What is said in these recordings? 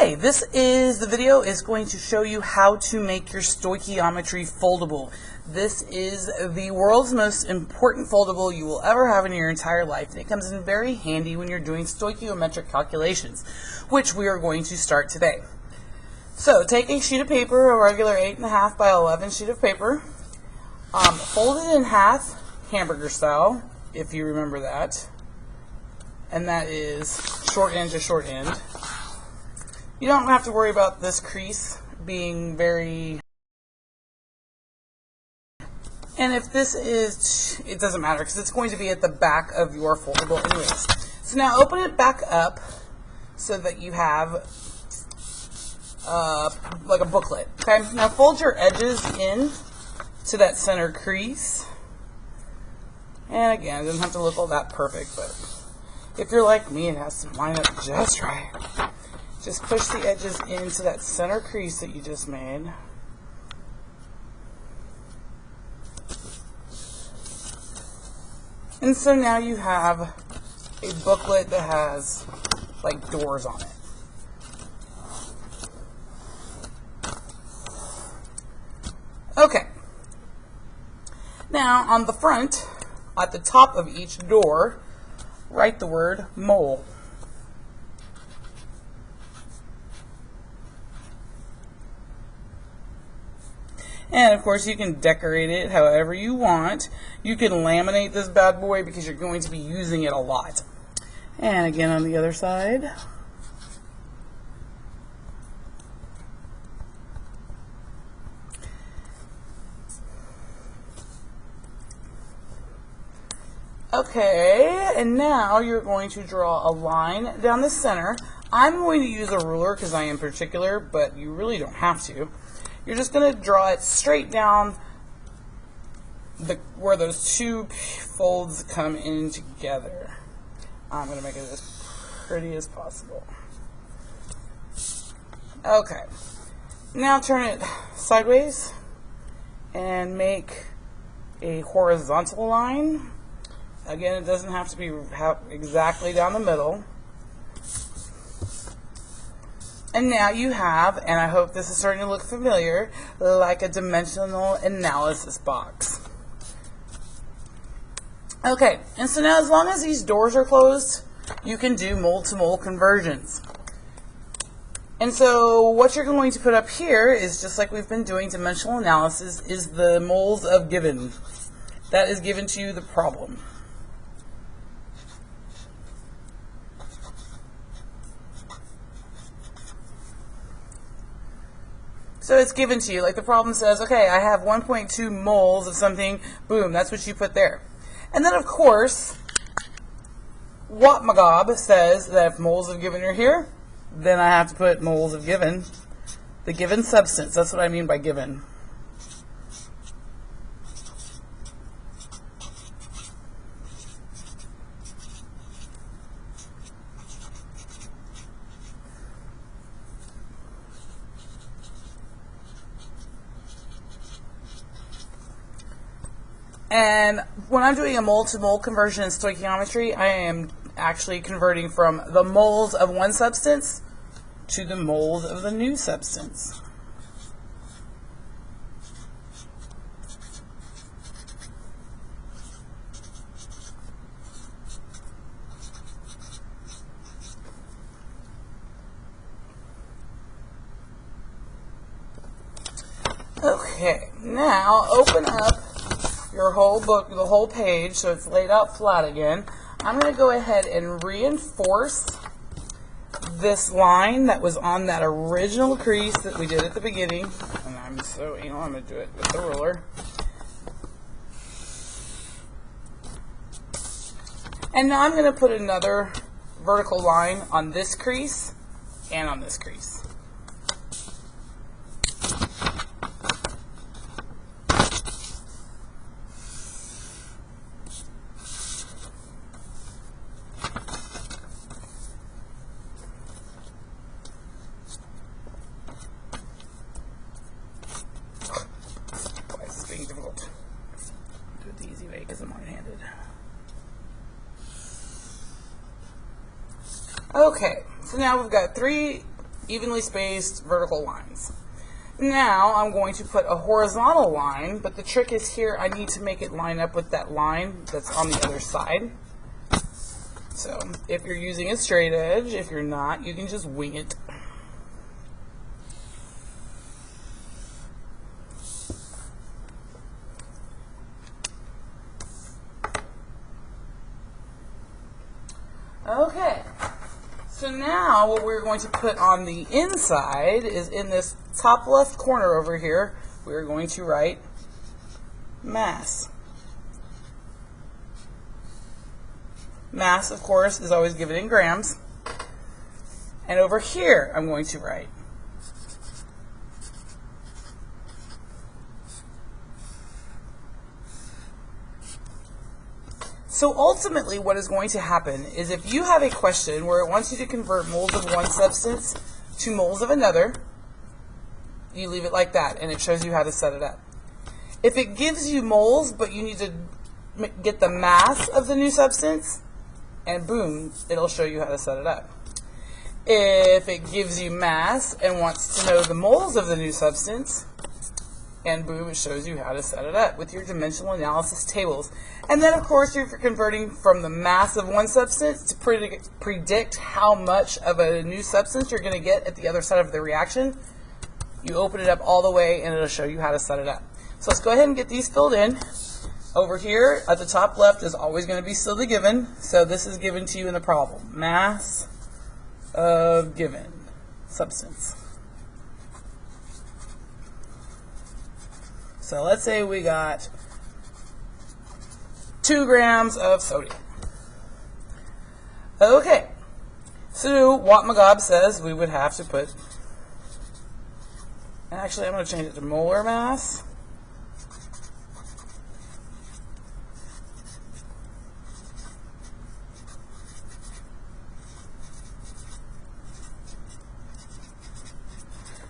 Okay, the video is going to show you how to make your stoichiometry foldable. This is the world's most important foldable you will ever have in your entire life, and it comes in very handy when you're doing stoichiometric calculations, which we are going to start today. So take a sheet of paper, a regular 8.5 by 11 sheet of paper, fold it in half, hamburger style, if you remember that, and that is short end to short end. You don't have to worry about this crease being very... And if this is... it doesn't matter because it's going to be at the back of your foldable anyways. So now open it back up so that you have like a booklet. Okay, now fold your edges in to that center crease. And again, it doesn't have to look all that perfect, but if you're like me, it has to line up just right. Just push the edges into that center crease that you just made. And so now you have a booklet that has like doors on it. Okay. Now on the front, at the top of each door, write the word mole. And of course you can decorate it however you want. You can laminate this bad boy because you're going to be using it a lot. And again on the other side. Okay, and now you're going to draw a line down the center. I'm going to use a ruler because I am particular, but you really don't have to. You're just going to draw it straight down where those two folds come in together. I'm going to make it as pretty as possible. Okay. Now turn it sideways and make a horizontal line. Again, it doesn't have to be exactly down the middle. And now you have, and I hope this is starting to look familiar, like a dimensional analysis box. Okay, and so now as long as these doors are closed, you can do mole-to-mole conversions. And so what you're going to put up here is, just like we've been doing dimensional analysis, is the moles of given. That is given to you the problem. So it's given to you, like the problem says, okay, I have 1.2 moles of something, boom, that's what you put there. And then of course, Watt-Magob says that if moles of given are here, then I have to put moles of given, the given substance, that's what I mean by given. And when I'm doing a mole-to-mole conversion in stoichiometry, I am actually converting from the moles of one substance to the moles of the new substance. Okay, now open up your whole book, the whole page, so it's laid out flat again. I'm going to go ahead and reinforce this line that was on that original crease that we did at the beginning. And I'm so anal, I'm going to do it with the ruler. And now I'm going to put another vertical line on this crease and on this crease. Because I'm one-handed. Okay, so now we've got three evenly spaced vertical lines. Now I'm going to put a horizontal line, but the trick is here I need to make it line up with that line that's on the other side. So if you're using a straight edge, if you're not, you can just wing it. Okay, so now what we're going to put on the inside is in this top left corner over here, we're going to write mass. Mass, of course, is always given in grams. And over here, I'm going to write So ultimately what is going to happen is if you have a question where it wants you to convert moles of one substance to moles of another, you leave it like that and it shows you how to set it up. If it gives you moles but you need to get the mass of the new substance, and boom, it'll show you how to set it up. If it gives you mass and wants to know the moles of the new substance, and boom, it shows you how to set it up with your dimensional analysis tables. And then, of course, if you're converting from the mass of one substance to predict how much of a new substance you're going to get at the other side of the reaction, you open it up all the way and it'll show you how to set it up. So let's go ahead and get these filled in. Over here at the top left is always going to be still the given. So this is given to you in the problem. Mass of given substance. So let's say we got 2 grams of sodium. Okay, so what Magab says we would have to put, and actually I'm going to change it to molar mass.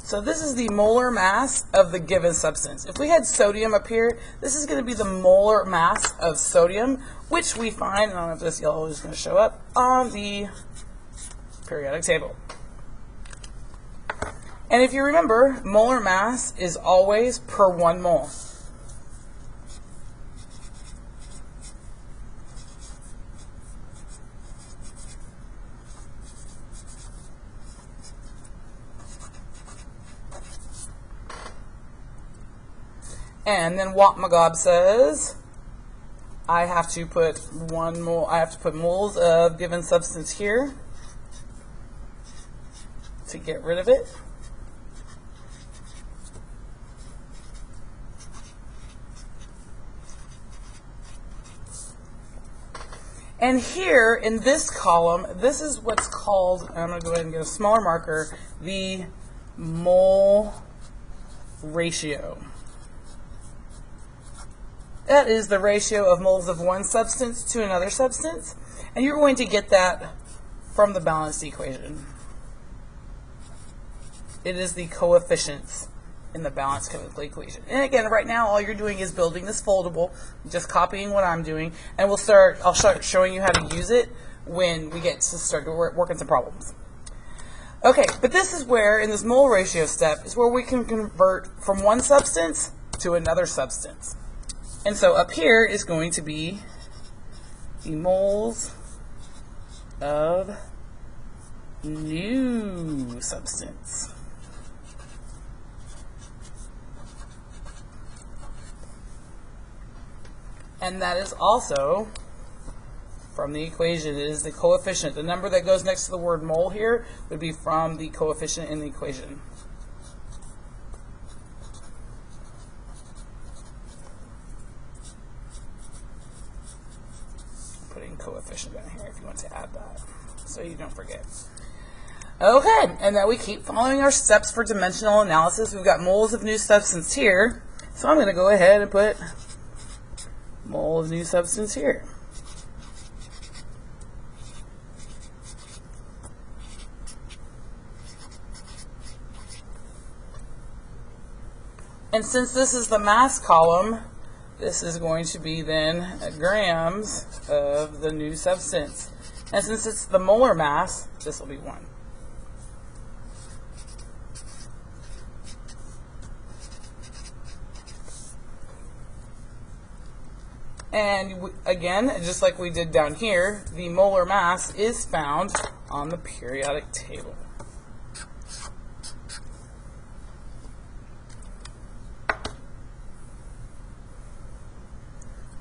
So this is the molar mass of the given substance. If we had sodium up here, this is going to be the molar mass of sodium, which we find, and I don't know if this yellow is going to show up, on the periodic table. And if you remember, molar mass is always per 1 mole. And then what Magab says, I have to put 1 mole, I have to put moles of given substance here to get rid of it. And here in this column, this is what's called, I'm going to go ahead and get a smaller marker, the mole ratio. That is the ratio of moles of one substance to another substance, and you're going to get that from the balanced equation. It is the coefficients in the balanced chemical equation. And again, right now all you're doing is building this foldable, just copying what I'm doing, and I'll start showing you how to use it when we get to start working some problems. Okay, but this is where, in this mole ratio step, is where we can convert from one substance to another substance. And so up here is going to be the moles of new substance. And that is also from the equation. It is the coefficient. The number that goes next to the word mole here would be from the coefficient in the equation. Putting coefficient down here if you want to add that, so you don't forget. Okay, and then we keep following our steps for dimensional analysis. We've got moles of new substance here, so I'm going to go ahead and put mole of new substance here. And since this is the mass column, this is going to be then grams of the new substance. And since it's the molar mass, this will be 1. And again, just like we did down here, the molar mass is found on the periodic table.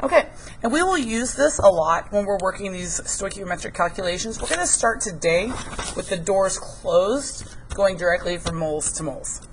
Okay, and we will use this a lot when we're working these stoichiometric calculations. We're going to start today with the doors closed, going directly from moles to moles.